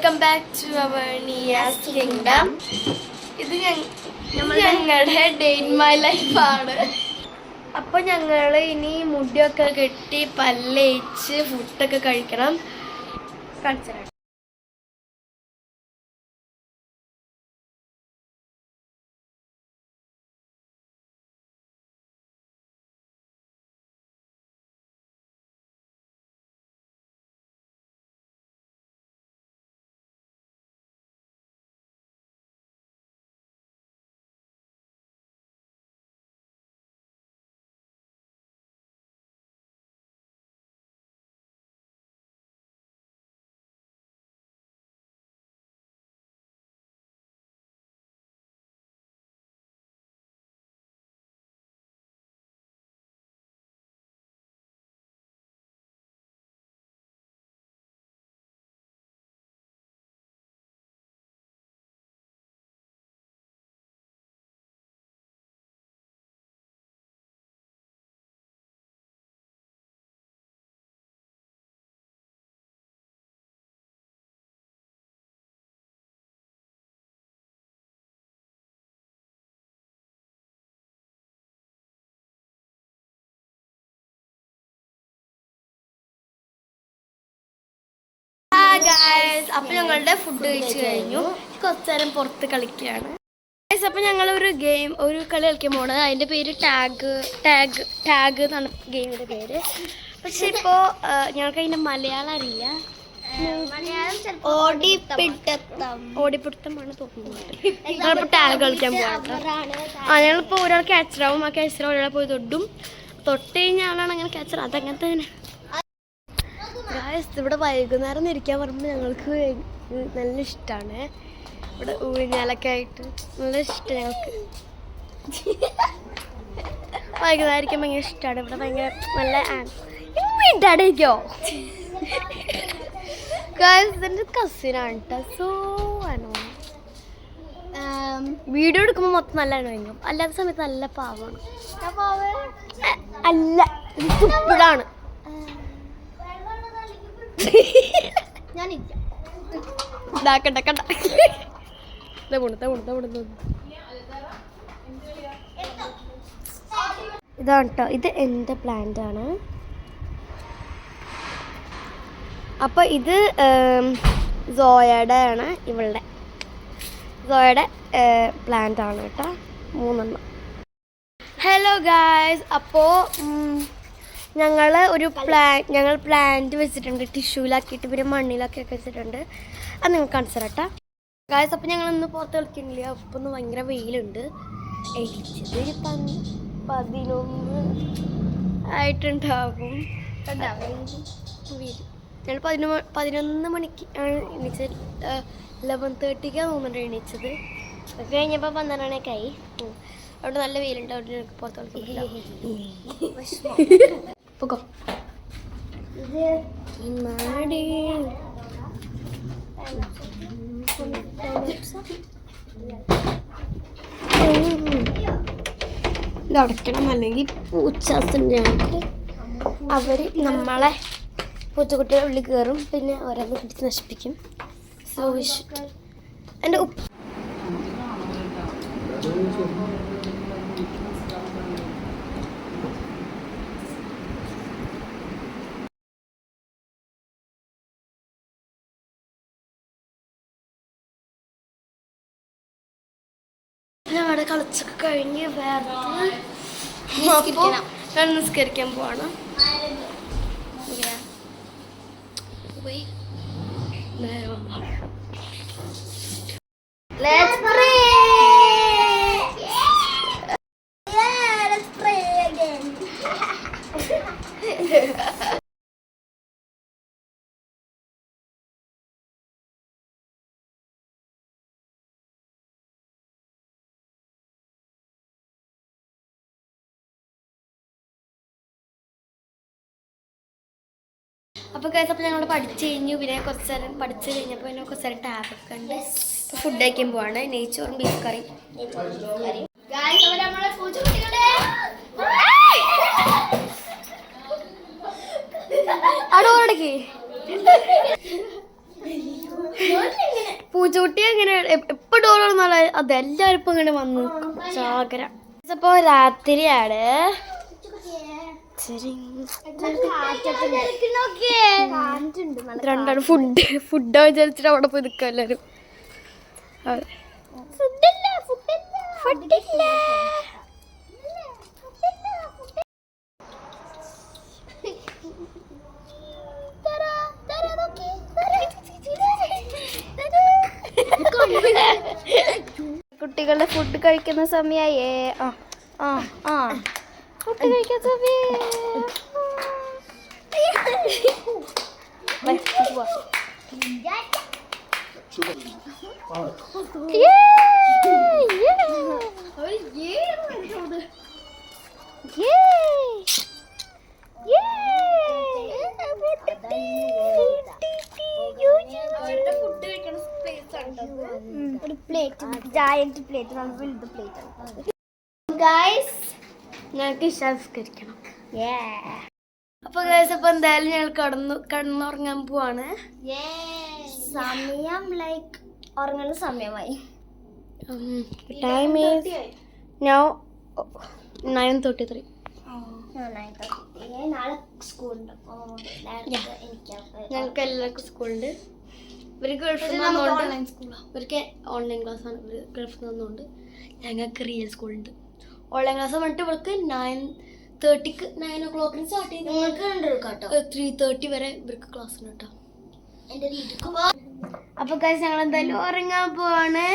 Welcome back to our Niyas kingdom. ഇത് ഞങ്ങളുടെ day in my ലൈഫാണ്. അപ്പോൾ ഞങ്ങൾ ഇനി മുടിയൊക്കെ കെട്ടി പല്ലേച്ച് ഫുഡൊക്കെ കഴിക്കണം. കാണിച്ചു തരാം. അപ്പൊ ഞങ്ങളുടെ ഫുഡ് കഴിച്ചു കഴിഞ്ഞു. കുറച്ചു നേരം പുറത്ത് കളിക്കുകയാണ്. അപ്പൊ ഞങ്ങളൊരു ഗെയിം ഒരു കളി കളിക്കാൻ പോണത്. അതിന്റെ പേര് ടാഗ് എന്നാണ് ഗെയിമിന്റെ പേര്. പക്ഷെ ഇപ്പോ ഞങ്ങൾക്ക് അതിന്റെ മലയാളം അറിയില്ല. ഓടിപ്പിടുത്തമാണ് തോന്നുന്നത്. ഞങ്ങളിപ്പോ ടാഗ് കളിക്കാൻ പോകാം. ഞങ്ങളിപ്പോ ഒരാൾ ക്യാച്ചറാവും. ആ ക്യാച്ചർ ഒരാളെ പോയി തൊട്ട് കഴിഞ്ഞ ആളാണ് അങ്ങനെ ക്യാച്ചർ. അതങ്ങനത്തെ തന്നെ. ഇവിടെ വൈകുന്നേരം ഇരിക്കാൻ പറയുമ്പോൾ ഞങ്ങൾക്ക് നല്ല ഇഷ്ടമാണ്. ഇവിടെ ഊഞ്ഞാലൊക്കെ ആയിട്ട് നല്ല ഇഷ്ടം ഞങ്ങൾക്ക്. വൈകുന്നേരം ഇരിക്കാൻ ഭയങ്കര ഇഷ്ടമാണ്. ഇവിടെ ഭയങ്കര നല്ല ഇടാടേക്കോ ഇതിൻ്റെ കസിനാണ് കേട്ടോ. സോ ആണോ വീഡിയോ എടുക്കുമ്പോൾ മൊത്തം നല്ല അനുഭവം. അല്ലാത്ത സമയത്ത് നല്ല പാവമാണ്. അല്ല തുപ്പിടാണ്. ഇതാണ് കേട്ടോ. ഇത് എൻ്റെ പ്ലാന്റ് ആണ്. അപ്പൊ ഇത് സോയയുടെ ആണ്. സോയയുടെ പ്ലാന്റ് ആണ് കേട്ടോ. 3 ഹലോ ഗായ്സ്. അപ്പോൾ ഞങ്ങൾ പ്ലാന്റ് വെച്ചിട്ടുണ്ട്. ടിഷ്യൂലാക്കിയിട്ട് പിന്നെ മണ്ണിലൊക്കെ വെച്ചിട്ടുണ്ട്. അത് നിങ്ങൾക്ക് കാണിച്ചു തരാം കേട്ടോ ഗായ്സ്. അപ്പം ഞങ്ങളിന്ന് പുറത്ത് കളിക്കുന്നില്ല. അപ്പം ഒന്ന് ഭയങ്കര വെയിലുണ്ട്. എഴുതിച്ചത് 11 ആയിട്ടുണ്ടാകും. ഞങ്ങൾ 11 മണിക്ക് ആണ് എണീച്ചത്. 11:30 തോന്നുന്നുണ്ട് എണീച്ചത്. അത് കഴിഞ്ഞപ്പോൾ 12 ആയി. അവിടെ നല്ല വെയിലുണ്ട്. അവിടെ ഞങ്ങൾക്ക് പുറത്ത് കളിക്കില്ല. പോകോ. ഇത് അടയ്ക്കണം. അല്ലെങ്കിൽ പൂച്ചാസുണ്ട് ഞങ്ങൾക്ക്. അവർ നമ്മളെ പൂച്ചക്കുട്ടിയുടെ ഉള്ളിൽ കയറും. പിന്നെ ഓരോന്ന് പിടിച്ച് നശിപ്പിക്കും. സോ എൻ്റെ അവിടെ കളിച്ചൊക്കെ കഴിഞ്ഞ് വേർത്ത് നിസ്കരിക്കാൻ പോവാണ്. അപ്പോൾ കേസ് അപ്പോൾ ഞങ്ങൾ പഠിച്ചു കഴിഞ്ഞു. പിന്നെ കുറച്ച് നേരം പഠിച്ചു കഴിഞ്ഞപ്പോൾ പിന്നെ കുറച്ച് നേരം ടാബൊക്കെ ഉണ്ട്. ഇപ്പോൾ ഫുഡ് കഴിക്കാൻ പോവാണ്. നെയ്ച്ചോറും ബീഫ് കറി. അവിടെ ഓടക്കി പൂച്ചക്കുട്ടി അങ്ങനെ എപ്പോ ഡോർ തുറന്നാലും അതെല്ലാവരും ഇപ്പൊ ഇങ്ങനെ വന്നു ചാകര. ഇപ്പൊ രാത്രിയാണ്. രണ്ടാണ് ഫുഡ് വിചാരിച്ചിട്ട് അവിടെ പോയി നിൽക്കാം എല്ലാവരും. കുട്ടികളുടെ ഫുഡ് കഴിക്കുന്ന സമയായേ. ഫുഡ് കഴിക്കാൻ സമയേ. ഒരു പ്ലേറ്റ് ജയന്റ് പ്ലേറ്റ് വലുത് പ്ലേറ്റ്. ഗൈസ് ഞങ്ങൾക്ക് സംസ്കരിക്കണം. അപ്പൊ ഗൈസ് അപ്പൊ എന്തായാലും ഞങ്ങൾ കടന്നുറങ്ങാൻ പോവാണ്. സമയം ലൈക്ക് ഉറങ്ങുന്ന സമയമായി. Time is now 9:33. നാളെ സ്കൂളുണ്ട്. ഞങ്ങൾക്ക് എല്ലാവർക്കും സ്കൂളുണ്ട്. ഇവർക്ക് ഗൾഫിൽ ഇവർക്ക് ഓൺലൈൻ ക്ലാസ് ആണ്. ഇവർ ഗൾഫിൽ നിന്നുകൊണ്ട് ഞങ്ങൾക്ക് റിയൽ സ്കൂളുണ്ട്. ഓൺലൈൻ ക്ലാസ് വന്നിട്ട് ഇവർക്ക് 9:30 9 o'clock സ്റ്റാർട്ട് ചെയ്ത് 3:30 വരെ ഇവർക്ക് ക്ലാസ് ഉണ്ട് കേട്ടോ. അപ്പൊ ഞങ്ങൾ എന്തായാലും ഉറങ്ങാൻ പോവാണ്.